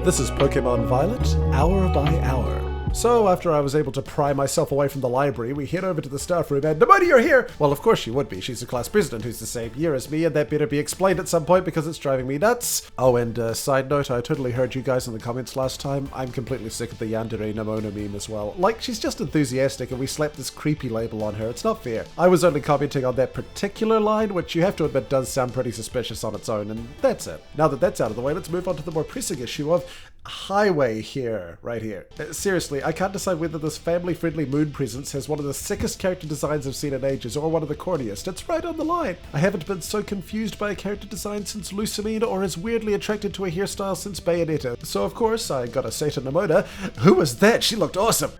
This is Pokémon Violet, hour by hour. So, after I was able to pry myself away from the library, we head over to the staff room and, Nemona, you're here! Well, of course she would be. She's the class president who's the same year as me, and that better be explained at some point because it's driving me nuts. Oh, and side note, I totally heard you guys in the comments last time. I'm completely sick of the yandere Nemona meme as well. Like, she's just enthusiastic and we slapped this creepy label on her. It's not fair. I was only commenting on that particular line, which you have to admit does sound pretty suspicious on its own, and that's it. Now that that's out of the way, let's move on to the more pressing issue of Highway here, right here. Seriously, I can't decide whether this family-friendly moon presence has one of the sickest character designs I've seen in ages or one of the corniest. It's right on the line. I haven't been so confused by a character design since Lucamine or as weirdly attracted to a hairstyle since Bayonetta. So of course, I gotta say to Nemona, who was that? She looked awesome!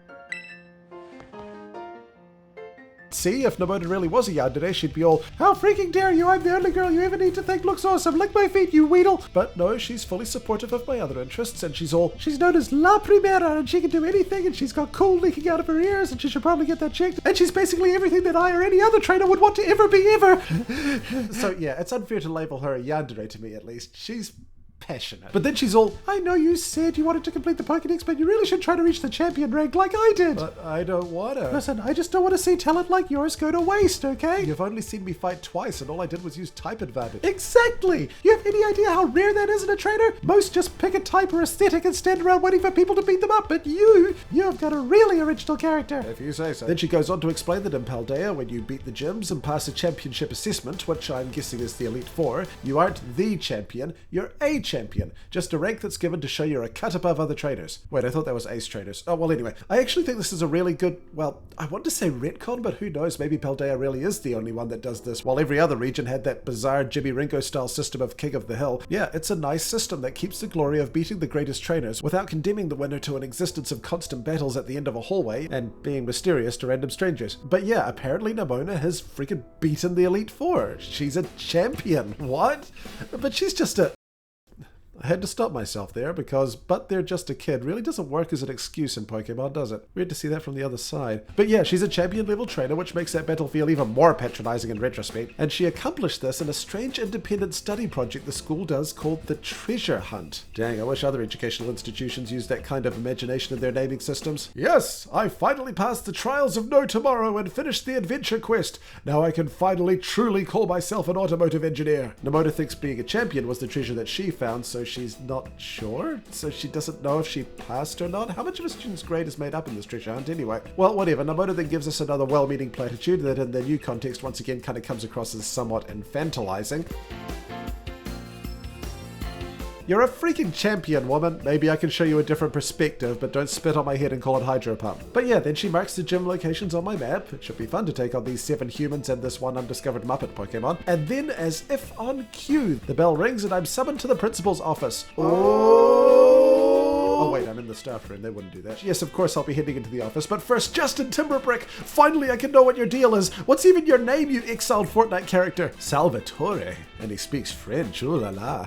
See, if Nemona really was a yandere, she'd be all, how freaking dare you, I'm the only girl you ever need to think looks awesome, lick my feet, you weedle! But no, she's fully supportive of my other interests, and she's known as La Primera, and she can do anything, and she's got coal leaking out of her ears, and she should probably get that checked, and she's basically everything that I or any other trainer would want to ever be ever! So yeah, it's unfair to label her a yandere to me at least. She's passionate. But then she's all, I know you said you wanted to complete the Pokédex, but you really should try to reach the champion rank like I did. But I don't want to. Listen, I just don't want to see talent like yours go to waste, okay? You've only seen me fight twice, and all I did was use type advantage. Exactly! You have any idea how rare that is in a trainer? Most just pick a type or aesthetic and stand around waiting for people to beat them up, but you've got a really original character. If you say so. Then she goes on to explain that in Paldea, when you beat the gyms and pass a championship assessment, which I'm guessing is the Elite Four, you aren't the champion, you're a champion. Just a rank that's given to show you're a cut above other trainers. Wait, I thought that was ace trainers. Oh, well, anyway. I actually think this is a really good, well, I want to say retcon, but who knows? Maybe Paldea really is the only one that does this, while every other region had that bizarre Jimmy Ringo-style system of King of the Hill. Yeah, it's a nice system that keeps the glory of beating the greatest trainers without condemning the winner to an existence of constant battles at the end of a hallway and being mysterious to random strangers. But yeah, apparently Nemona has freaking beaten the Elite Four. She's a champion. What? But she's just a... I had to stop myself there because, but they're just a kid, really doesn't work as an excuse in Pokemon, does it? Weird to see that from the other side. But yeah, she's a champion level trainer, which makes that battle feel even more patronizing in retrospect. And she accomplished this in a strange independent study project the school does called the Treasure Hunt. Dang, I wish other educational institutions used that kind of imagination in their naming systems. Yes, I finally passed the trials of No Tomorrow and finished the adventure quest. Now I can finally truly call myself an automotive engineer. Nemona thinks being a champion was the treasure that she found, so she's not sure? So she doesn't know if she passed or not? How much of a student's grade is made up in this treasure hunt anyway? Well, whatever. Nemona then gives us another well-meaning platitude that in the new context once again kind of comes across as somewhat infantilizing. You're a freaking champion, woman. Maybe I can show you a different perspective, but don't spit on my head and call it Hydro Pump. But yeah, then she marks the gym locations on my map. It should be fun to take on these 7 humans and this one undiscovered Muppet Pokemon. And then, as if on cue, the bell rings and I'm summoned to the principal's office. Oh wait, I'm in the staff room. They wouldn't do that. Yes, of course I'll be heading into the office, but first, Justin Timberbrick! Finally I can know what your deal is! What's even your name, you exiled Fortnite character? Salvatore. And he speaks French, ooh la la.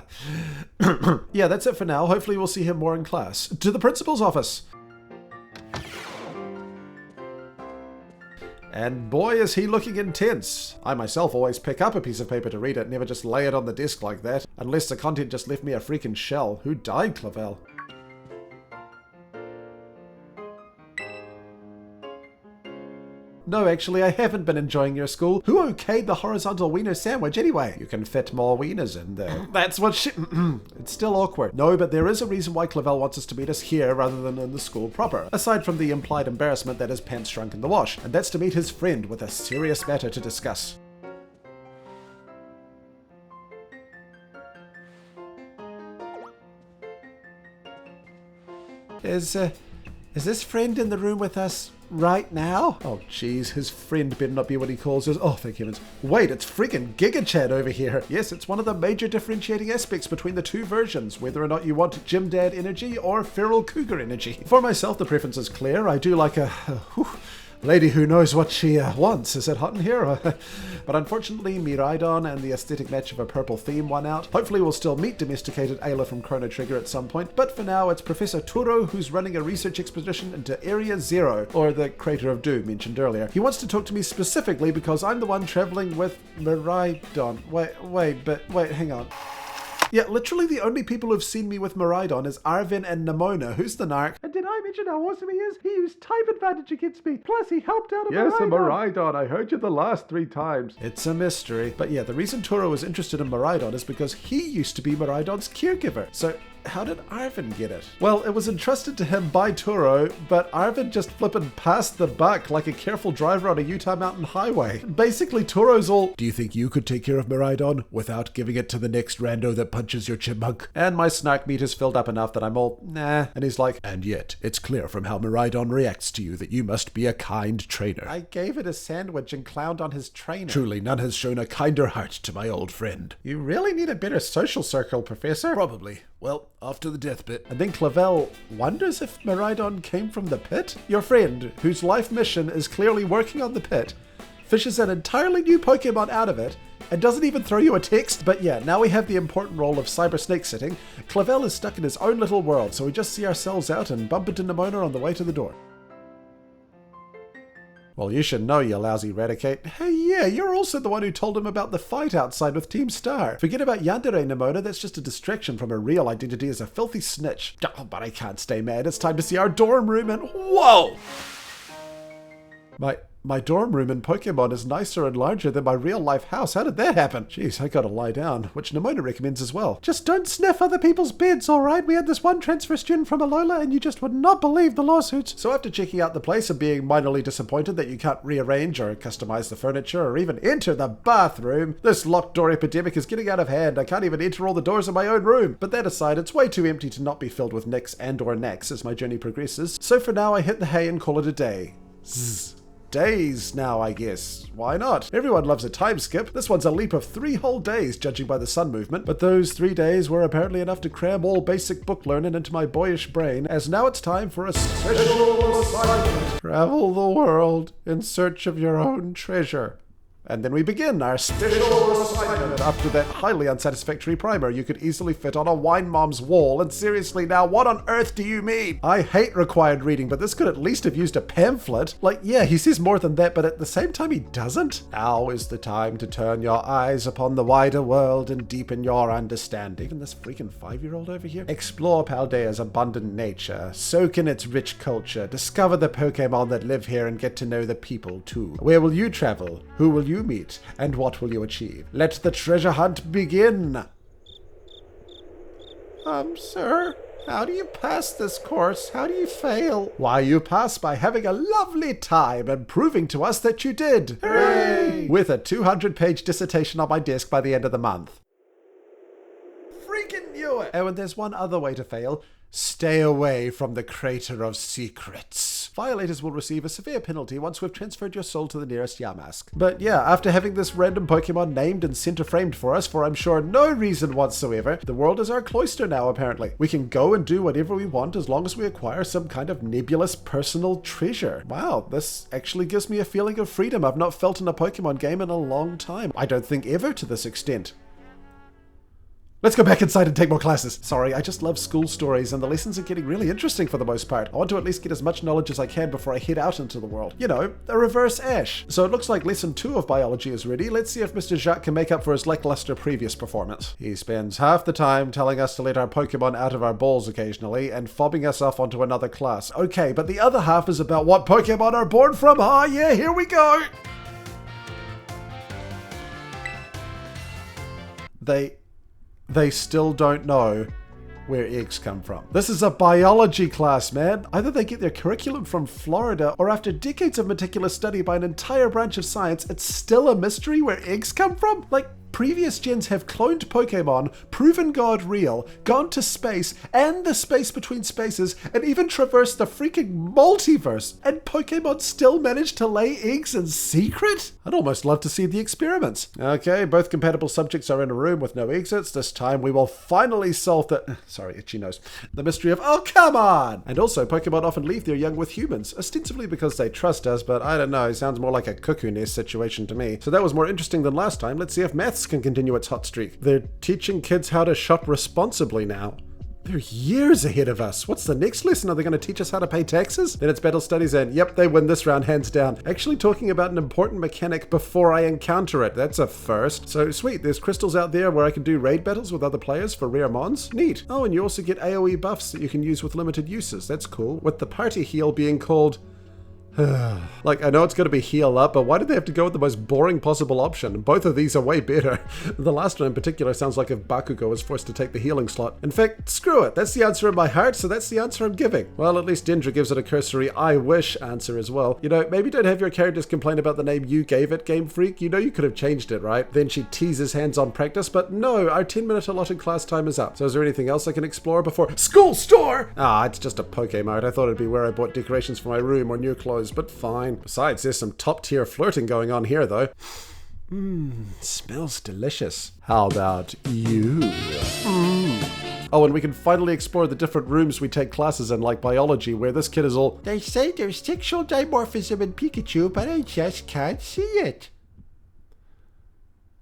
Yeah, that's it for now. Hopefully we'll see him more in class. To the principal's office! And boy is he looking intense. I myself always pick up a piece of paper to read it, never just lay it on the desk like that. Unless the content just left me a freaking shell. Who died, Clavel? No, actually, I haven't been enjoying your school. Who okayed the horizontal wiener sandwich anyway? You can fit more wieners in there. That's what she... It's still awkward. No, but there is a reason why Clavel wants us to meet us here rather than in the school proper. Aside from the implied embarrassment that his pants shrunk in the wash. And that's to meet his friend with a serious matter to discuss. Is this friend in the room with us right now? Oh jeez, his friend better not be what he calls us. Oh, thank heavens. Wait, it's freaking Giga Chad over here. Yes, it's one of the major differentiating aspects between the two versions, whether or not you want Gym Dad energy or Feral Cougar energy. For myself, the preference is clear. I do like a lady who knows what she wants. Is it hot in here? But unfortunately, Miraidon and the aesthetic match of a purple theme won out. Hopefully we'll still meet domesticated Ayla from Chrono Trigger at some point, but for now it's Professor Turo who's running a research expedition into Area Zero, or the Crater of Doom mentioned earlier. He wants to talk to me specifically because I'm the one traveling with Miraidon. Wait, hang on. Yeah, literally the only people who've seen me with Miraidon is Arvin and Nemona. Who's the narc? And did I mention how awesome he is? He used type advantage against me. Plus, he helped out a Miraidon. Yes, a Miraidon. I heard you the last 3 times. It's a mystery. But yeah, the reason Turo was interested in Miraidon is because he used to be Miraidon's caregiver. So how did Arvin get it? Well, it was entrusted to him by Turo, but Arvin just flippin' passed the buck like a careful driver on a Utah mountain highway. Basically, Turo's all, do you think you could take care of Miraidon without giving it to the next rando that punches your chipmunk? And my snack meter's filled up enough that I'm all, nah. And he's like, and yet, it's clear from how Miraidon reacts to you that you must be a kind trainer. I gave it a sandwich and clowned on his trainer. Truly, none has shown a kinder heart to my old friend. You really need a better social circle, Professor. Probably. Well, off to the death pit. And then Clavel wonders if Miraidon came from the pit? Your friend, whose life mission is clearly working on the pit, fishes an entirely new Pokemon out of it, and doesn't even throw you a text. But yeah, now we have the important role of cyber snake sitting. Clavel is stuck in his own little world, so we just see ourselves out and bump into Nemona on the way to the door. Well, you should know, you lousy Raticate. Hey, yeah, you're also the one who told him about the fight outside with Team Star. Forget about Yandere, Nemona, that's just a distraction from her real identity as a filthy snitch. Oh, but I can't stay mad, it's time to see our dorm room and whoa! My dorm room in Pokemon is nicer and larger than my real-life house. How did that happen? Jeez, I gotta lie down, which Nemona recommends as well. Just don't sniff other people's beds, alright? We had this one transfer student from Alola and you just would not believe the lawsuits. So after checking out the place and being minorly disappointed that you can't rearrange or customize the furniture or even enter the bathroom, this locked door epidemic is getting out of hand. I can't even enter all the doors in my own room. But that aside, it's way too empty to not be filled with nicks and or knacks as my journey progresses. So for now, I hit the hay and call it a day. Zzz. Days now, I guess. Why not? Everyone loves a time skip. This one's a leap of 3 whole days, judging by the sun movement. But those 3 days were apparently enough to cram all basic book learning into my boyish brain, as now it's time for a special assignment. Travel the world in search of your own treasure. And then we begin our special assignment after that highly unsatisfactory primer you could easily fit on a wine mom's wall. And seriously now, what on earth do you mean? I hate required reading, but this could at least have used a pamphlet. Like, yeah, he says more than that, but at the same time he doesn't. Now is the time to turn your eyes upon the wider world and deepen your understanding. Even this freaking 5-year-old over here. Explore Paldea's abundant nature, soak in its rich culture, discover the Pokemon that live here and get to know the people too. Where will you travel? Who will you meet? And what will you achieve? Let the treasure hunt begin! Sir, how do you pass this course? How do you fail? Why, you pass by having a lovely time and proving to us that you did! Hooray! With a 200-page dissertation on my desk by the end of the month. Freaking knew it! Oh, and there's one other way to fail. Stay away from the Crater of Secrets. Violators will receive a severe penalty once we've transferred your soul to the nearest Yamask. But yeah, after having this random Pokemon named and center framed for us for I'm sure no reason whatsoever, the world is our cloister now apparently. We can go and do whatever we want as long as we acquire some kind of nebulous personal treasure. Wow, this actually gives me a feeling of freedom I've not felt in a Pokemon game in a long time. I don't think ever to this extent. Let's go back inside and take more classes. Sorry, I just love school stories and the lessons are getting really interesting for the most part. I want to at least get as much knowledge as I can before I head out into the world. You know, a reverse Ash. So it looks like lesson 2 of biology is ready. Let's see if Mr. Jacques can make up for his lackluster previous performance. He spends half the time telling us to let our Pokemon out of our balls occasionally and fobbing us off onto another class. Okay, but the other half is about what Pokemon are born from. Ah, yeah, here we go. They still don't know where eggs come from. This is a biology class, man. Either they get their curriculum from Florida, or after decades of meticulous study by an entire branch of science, it's still a mystery where eggs come from? Like, previous gens have cloned Pokemon, proven God real, gone to space and the space between spaces, and even traversed the freaking multiverse, and Pokemon still managed to lay eggs in secret? I'd almost love to see the experiments. Okay, both compatible subjects are in a room with no exits. This time we will finally solve the... Sorry, itchy nose. The mystery of... Oh, come on! And also, Pokemon often leave their young with humans, ostensibly because they trust us, but I don't know, it sounds more like a cuckoo nest situation to me. So that was more interesting than last time. Let's see if maths can continue its hot streak. They're teaching kids how to shop responsibly now. They're years ahead of us. What's the next lesson? Are they going to teach us how to pay taxes? Then it's battle studies and yep, they win this round hands down. Actually talking about an important mechanic before I encounter it. That's a first. So sweet, there's crystals out there where I can do raid battles with other players for rare mons. Neat. Oh, and you also get AoE buffs that you can use with limited uses. That's cool. With the party heal being called... Like, I know it's going to be heal up, but why did they have to go with the most boring possible option? Both of these are way better. The last one in particular sounds like if Bakugo was forced to take the healing slot. In fact, screw it. That's the answer in my heart, so that's the answer I'm giving. Well, at least Dendra gives it a cursory I wish answer as well. You know, maybe don't have your characters complain about the name you gave it, Game Freak. You know you could have changed it, right? Then she teases hands-on practice, but no, our 10-minute allotted class time is up. So is there anything else I can explore before school store? Ah, it's just a Pokemart. I thought it'd be where I bought decorations for my room or new clothes, but fine. Besides, there's some top-tier flirting going on here, though. Smells delicious. How about you? Oh, and we can finally explore the different rooms we take classes in, like biology, where this kid is all, they say there's sexual dimorphism in Pikachu, but I just can't see it.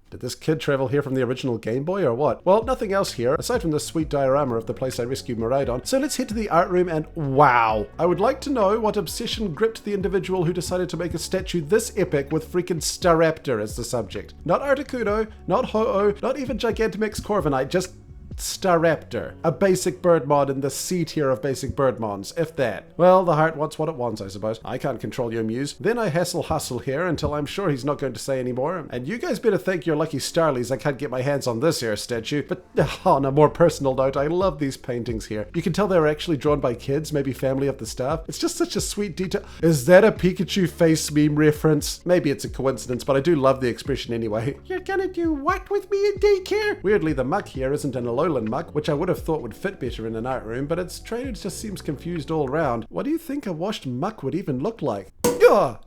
Did this kid travel here from the original Game Boy or what? Well, nothing else here, aside from this sweet diorama of the place I rescued Miraidon. So let's head to the art room and wow! I would like to know what obsession gripped the individual who decided to make a statue this epic with freaking Staraptor as the subject. Not Articuno, not Ho-Oh, not even Gigantamax Corviknight, just Staraptor, a basic bird mod in the C tier of basic bird mons, if that. Well, the heart wants what it wants, I suppose. I can't control your muse. Then I hustle here until I'm sure he's not going to say any more. And you guys better thank your lucky starlies I can't get my hands on this here statue. But on a more personal note, I love these paintings here. You can tell they were actually drawn by kids, maybe family of the staff. It's just such a sweet detail. Is that a Pikachu face meme reference? Maybe it's a coincidence, but I do love the expression anyway. You're gonna do what with me in daycare? Weirdly, the muck here isn't an Alolan muck, which I would have thought would fit better in an art room, but its trainer just seems confused all round. What do you think a washed muck would even look like?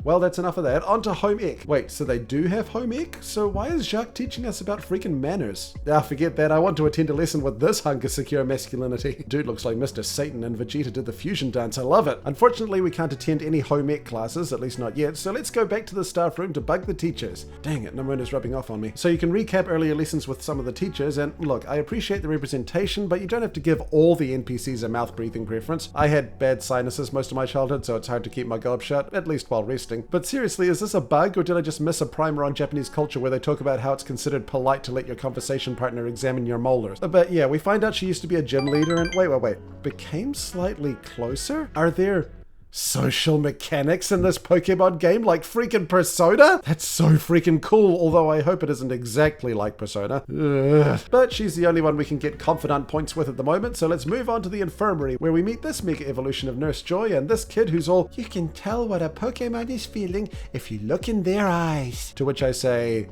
Well, that's enough of that. On to home ec. Wait, so they do have home ec? So why is Jacques teaching us about freaking manners? Ah, forget that. I want to attend a lesson with this hunk of secure masculinity. Dude looks like Mr. Satan and Vegeta did the fusion dance. I love it. Unfortunately, we can't attend any home ec classes, at least not yet, so let's go back to the staff room to bug the teachers. Dang it, Nemona's rubbing off on me. So you can recap earlier lessons with some of the teachers, and look, I appreciate the representation, but you don't have to give all the NPCs a mouth-breathing preference. I had bad sinuses most of my childhood, so it's hard to keep my gob shut, at least while resting. But seriously, is this a bug, or did I just miss a primer on Japanese culture where they talk about how it's considered polite to let your conversation partner examine your molars? But yeah, we find out she used to be a gym leader and wait, became slightly closer? Are there social mechanics in this Pokemon game like freaking Persona? That's so freaking cool, although I hope it isn't exactly like Persona. Ugh. But she's the only one we can get confidant points with at the moment, so let's move on to the infirmary where we meet this mega evolution of Nurse Joy and this kid who's all, you can tell what a Pokemon is feeling if you look in their eyes. To which I say,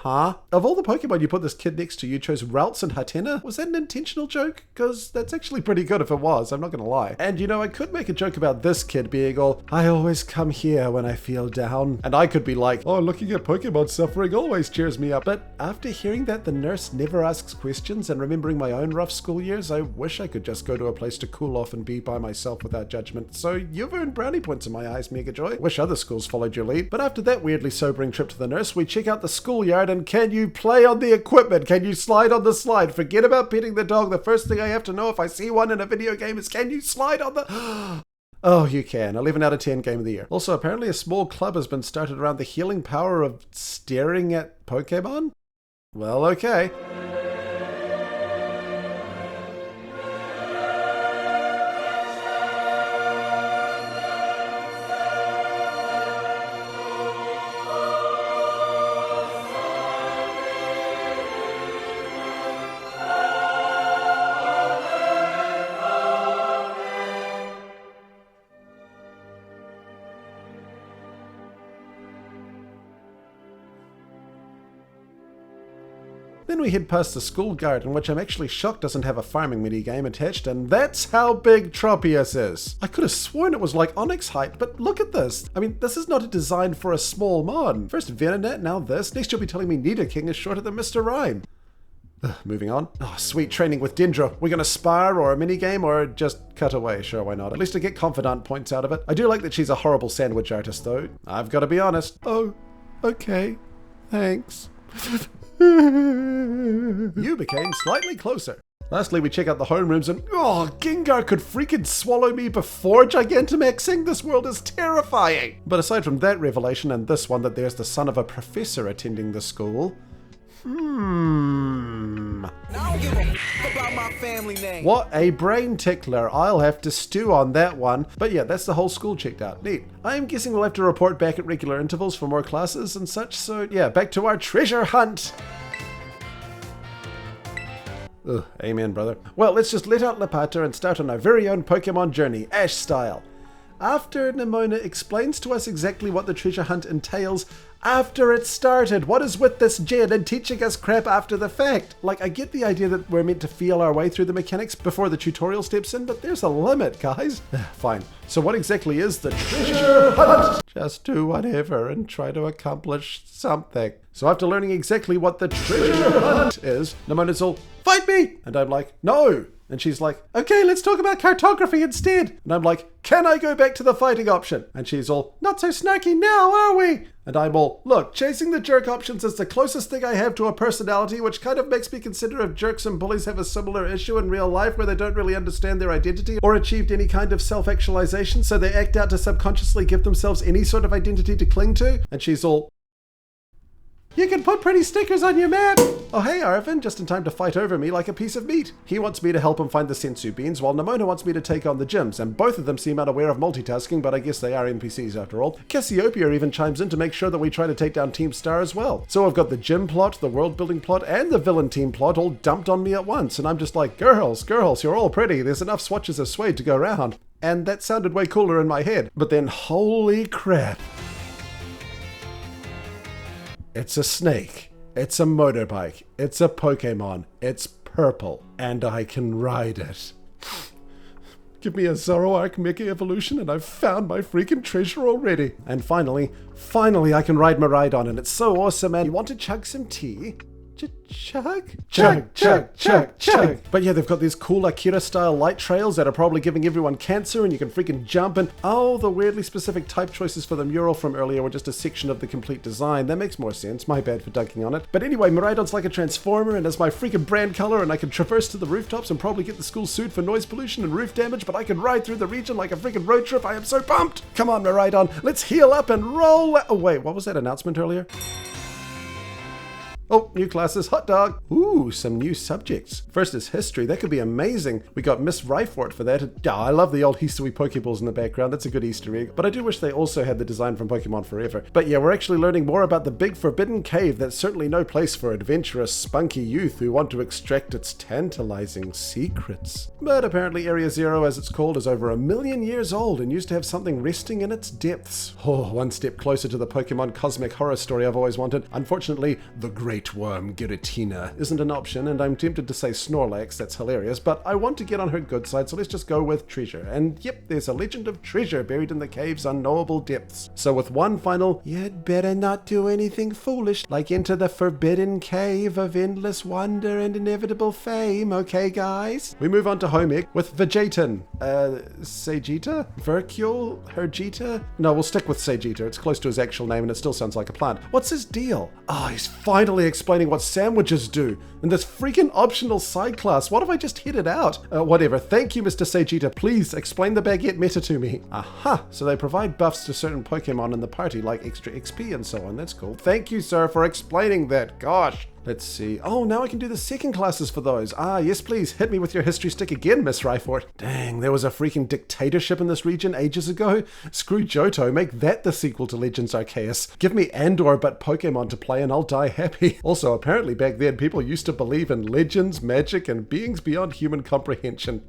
huh? Of all the Pokemon you put this kid next to, you chose Ralts and Hatenna? Was that an intentional joke? Because that's actually pretty good if it was, I'm not gonna lie. And you know, I could make a joke about this kid being all, I always come here when I feel down. And I could be like, oh, looking at Pokemon suffering always cheers me up. But after hearing that the nurse never asks questions and remembering my own rough school years, I wish I could just go to a place to cool off and be by myself without judgment. So you've earned brownie points in my eyes, Mega Joy. Wish other schools followed your lead. But after that weirdly sobering trip to the nurse, we check out the schoolyard and can you play on the equipment? Can you slide on the slide? Forget about petting the dog. The first thing I have to know if I see one in a video game is can you slide on the... Oh, you can. 11 out of 10 game of the year. Also, apparently a small club has been started around the healing power of staring at Pokemon? Well, okay. Then we head past the school garden, which I'm actually shocked doesn't have a farming minigame attached, and that's how big Tropius is. I could have sworn it was like Onyx height, but look at this. I mean, this is not a design for a small mon. First Venonat, now this. Next you'll be telling me Nidoking is shorter than Mr. Rhyme. Moving on. Oh, sweet training with Dendra. We're gonna spar or a minigame or just cut away. Sure, why not? At least I get confidant points out of it. I do like that she's a horrible sandwich artist, though. I've got to be honest. Oh, okay. Thanks. You became slightly closer. Lastly, we check out the homerooms and, oh, Gengar could freaking swallow me before Gigantamaxing? This world is terrifying! But aside from that revelation and this one that there's the son of a professor attending the school, I don't give a about my family name. What a brain tickler. I'll have to stew on that one. But yeah, that's the whole school checked out. Neat. I'm guessing we'll have to report back at regular intervals for more classes and such, so yeah, back to our treasure hunt. Ugh, amen, brother. Well, let's just let out Lepata and start on our very own Pokemon journey, Ash style. After Nemona explains to us exactly what the treasure hunt entails, after it started, what is with this Jed and teaching us crap after the fact? Like, I get the idea that we're meant to feel our way through the mechanics before the tutorial steps in, but there's a limit, guys. Fine. So what exactly is the treasure hunt? Just do whatever and try to accomplish something. So after learning exactly what the treasure hunt is, Nemona's all, fight me! And I'm like, no! And she's like, okay, let's talk about cartography instead. And I'm like, can I go back to the fighting option? And she's all, not so snarky now, are we? And I'm all, look, chasing the jerk options is the closest thing I have to a personality, which kind of makes me consider if jerks and bullies have a similar issue in real life where they don't really understand their identity or achieved any kind of self-actualization, so they act out to subconsciously give themselves any sort of identity to cling to. And she's all, you can put pretty stickers on your map! Oh hey Arvin, just in time to fight over me like a piece of meat. He wants me to help him find the sensu beans, while Nemona wants me to take on the gyms, and both of them seem unaware of multitasking, but I guess they are NPCs after all. Cassiopeia even chimes in to make sure that we try to take down Team Star as well. So I've got the gym plot, the world building plot, and the villain team plot all dumped on me at once, and I'm just like, girls, you're all pretty, there's enough swatches of Suede to go around. And that sounded way cooler in my head, but then holy crap. It's a snake. It's a motorbike. It's a Pokemon. It's purple. And I can ride it. Give me a Zoroark Mega Evolution and I've found my freaking treasure already. And finally I can ride Miraidon and it's so awesome, and you want to chug some tea? Chug? Chug. But yeah, they've got these cool Akira-style light trails that are probably giving everyone cancer, and you can freaking jump, and oh, the weirdly specific type choices for the mural from earlier were just a section of the complete design. That makes more sense. My bad for dunking on it. But anyway, Miraidon's like a transformer and has my freaking brand color, and I can traverse to the rooftops and probably get the school sued for noise pollution and roof damage, but I can ride through the region like a freaking road trip. I am so pumped! Come on, Miraidon, let's heal up and roll! Oh wait, what was that announcement earlier? Oh, new classes, hot dog. Ooh, some new subjects. First is history. That could be amazing. We got Miss Ryfort for that. Oh, I love the old History Pokeballs in the background. That's a good Easter egg. But I do wish they also had the design from Pokemon Forever. But yeah, we're actually learning more about the big forbidden cave that's certainly no place for adventurous, spunky youth who want to extract its tantalizing secrets. But apparently Area Zero, as it's called, is over 1 million years old and used to have something resting in its depths. Oh, one step closer to the Pokemon cosmic horror story I've always wanted. Unfortunately, the Great Worm Giratina isn't an option, and I'm tempted to say Snorlax, that's hilarious, but I want to get on her good side, so let's just go with treasure. And yep, there's a legend of treasure buried in the cave's unknowable depths. So with one final, you'd better not do anything foolish, like enter the forbidden cave of endless wonder and inevitable fame, okay guys? We move on to home ec with Vegeta. Sagita? Vercule? Hergita? No, we'll stick with Sagita. It's close to his actual name and it still sounds like a plant. What's his deal? Oh, he's finally explaining what sandwiches do in this freaking optional side class. What if I just hit it out? Whatever. Thank you, Mr. Sagita. Please explain the baguette meta to me. Aha. So they provide buffs to certain Pokemon in the party, like extra XP and so on. That's cool. Thank you, sir, for explaining that. Gosh. Let's see. Oh, now I can do the second classes for those. Ah, yes, please. Hit me with your history stick again, Miss Ryfort. Dang, there was a freaking dictatorship in this region ages ago. Screw Johto. Make that the sequel to Legends Arceus. Give me Andor but Pokemon to play and I'll die happy. Also, apparently back then, people used to believe in legends, magic, and beings beyond human comprehension.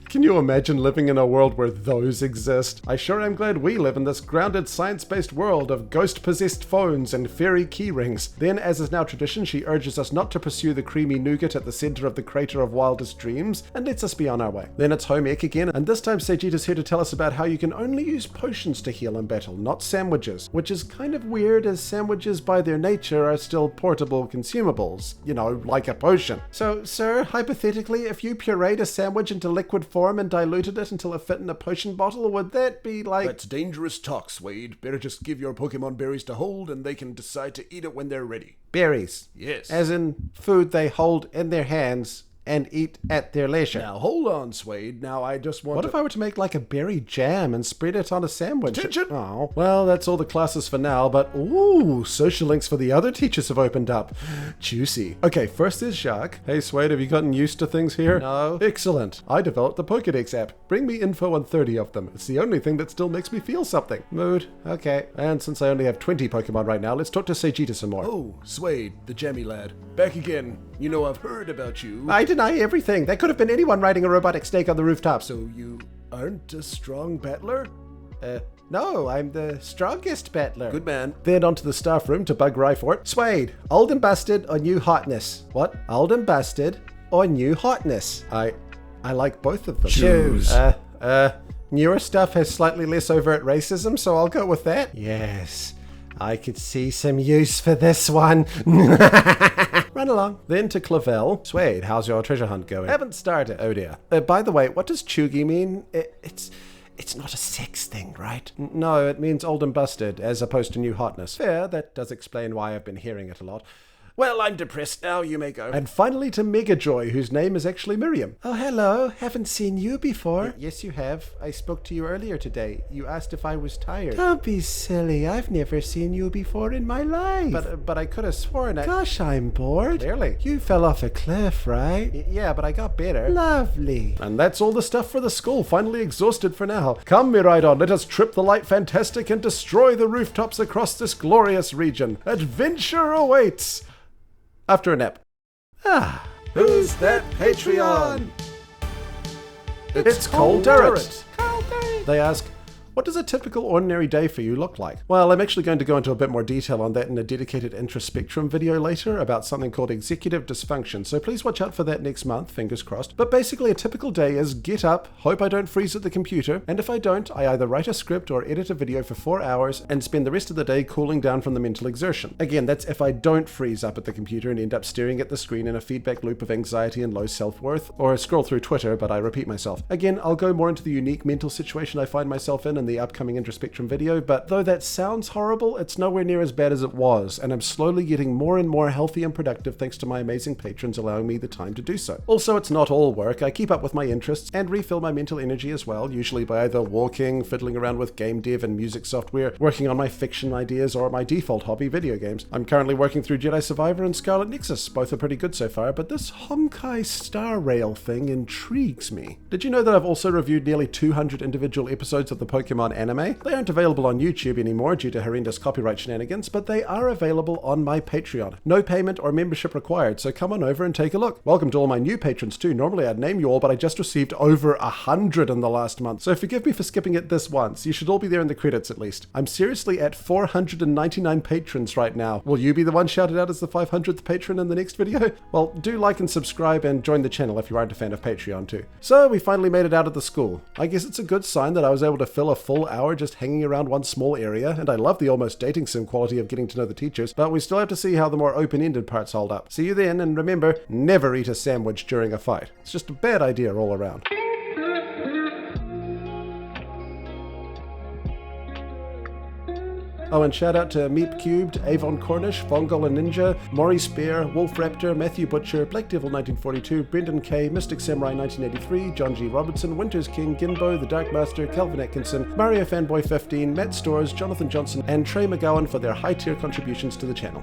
Can you imagine living in a world where those exist? I sure am glad we live in this grounded, science-based world of ghost-possessed phones and fairy keyrings. Then, as is now tradition, she urges us not to pursue the creamy nougat at the center of the crater of wildest dreams, and lets us be on our way. Then it's home ec again, and this time Sagita's here to tell us about how you can only use potions to heal in battle, not sandwiches, which is kind of weird as sandwiches by their nature are still portable consumables, you know, like a potion. So, sir, hypothetically, if you pureed a sandwich into liquid form and diluted it until it fit in a potion bottle, would that be like... That's dangerous talk, Suede. Better just give your Pokemon berries to hold and they can decide to eat it when they're ready. Berries? Yes. As in food they hold in their hands and eat at their leisure. Now, hold on, Suede. Now, I just want What to... if I were to make like a berry jam and spread it on a sandwich? Attention! Oh, well, that's all the classes for now, but ooh, social links for the other teachers have opened up. Juicy. Okay, first is Jacques. Hey, Suede, have you gotten used to things here? No. Excellent. I developed the Pokédex app. Bring me info on 30 of them. It's the only thing that still makes me feel something. Mood. Okay. And since I only have 20 Pokemon right now, let's talk to Seijita some more. Oh, Suede, the jammy lad. Back again. You know, I've heard about you. I deny everything. That could have been anyone riding a robotic snake on the rooftop. So you aren't a strong battler? No, I'm the strongest battler. Good man. Then onto the staff room to bug Ryfort. Suede, old and busted or new hotness? What? Old and busted or new hotness? I like both of them. Choose. Newer stuff has slightly less overt racism, so I'll go with that. Yes, I could see some use for this one. Run along. Then to Clavel. Suede, how's your treasure hunt going? Haven't started. Oh dear. By the way, what does chuggy mean? It's not a sex thing, right? No, it means old and busted, as opposed to new hotness. Fair, that does explain why I've been hearing it a lot. Well, I'm depressed now. You may go. And finally to Megajoy, whose name is actually Miriam. Oh, hello. Haven't seen you before. Yes, you have. I spoke to you earlier today. You asked if I was tired. Don't be silly. I've never seen you before in my life. But I could have sworn I... Gosh, I'm bored. Clearly. You fell off a cliff, right? Yeah, but I got better. Lovely. And that's all the stuff for the school. Finally exhausted for now. Come, Miraidon, let us trip the light fantastic and destroy the rooftops across this glorious region. Adventure awaits. After a nap. Who's that Patreon? It's Cole Darrett. They ask, what does a typical ordinary day for you look like? Well, I'm actually going to go into a bit more detail on that in a dedicated introspectrum video later about something called executive dysfunction, so please watch out for that next month, fingers crossed. But basically a typical day is get up, hope I don't freeze at the computer, and if I don't, I either write a script or edit a video for 4 hours and spend the rest of the day cooling down from the mental exertion. Again, that's if I don't freeze up at the computer and end up staring at the screen in a feedback loop of anxiety and low self-worth, or scroll through Twitter, but I repeat myself. Again, I'll go more into the unique mental situation I find myself in the upcoming introspectrum video, but though that sounds horrible, it's nowhere near as bad as it was, and I'm slowly getting more and more healthy and productive thanks to my amazing patrons allowing me the time to do so. Also, it's not all work. I keep up with my interests and refill my mental energy as well, usually by either walking, fiddling around with game dev and music software, working on my fiction ideas, or my default hobby, video games. I'm currently working through Jedi Survivor and Scarlet Nexus. Both are pretty good so far, but this Honkai Star Rail thing intrigues me. Did you know that I've also reviewed nearly 200 individual episodes of the Pokemon anime? They aren't available on YouTube anymore due to horrendous copyright shenanigans, but they are available on my Patreon. No payment or membership required, so come on over and take a look. Welcome to all my new patrons too. Normally I'd name you all, but I just received over 100 in the last month, so forgive me for skipping it this once. You should all be there in the credits at least. I'm seriously at 499 patrons right now. Will you be the one shouted out as the 500th patron in the next video? Well, do like and subscribe and join the channel if you aren't a fan of Patreon too. So we finally made it out of the school. I guess it's a good sign that I was able to fill a full hour just hanging around one small area, and I love the almost dating sim quality of getting to know the teachers, but we still have to see how the more open-ended parts hold up. See you then, and remember, never eat a sandwich during a fight. It's just a bad idea all around. Oh, and shout out to Meep Cubed, Avon Cornish, Vongol and Ninja, Maury Spear, Wolf Raptor, Matthew Butcher, Black Devil 1942, Brendan K, Mystic Samurai 1983, John G. Robertson, Winters King, Ginbo, The Dark Master, Calvin Atkinson, Mario Fanboy 15, Matt Stores, Jonathan Johnson, and Trey McGowan for their high-tier contributions to the channel.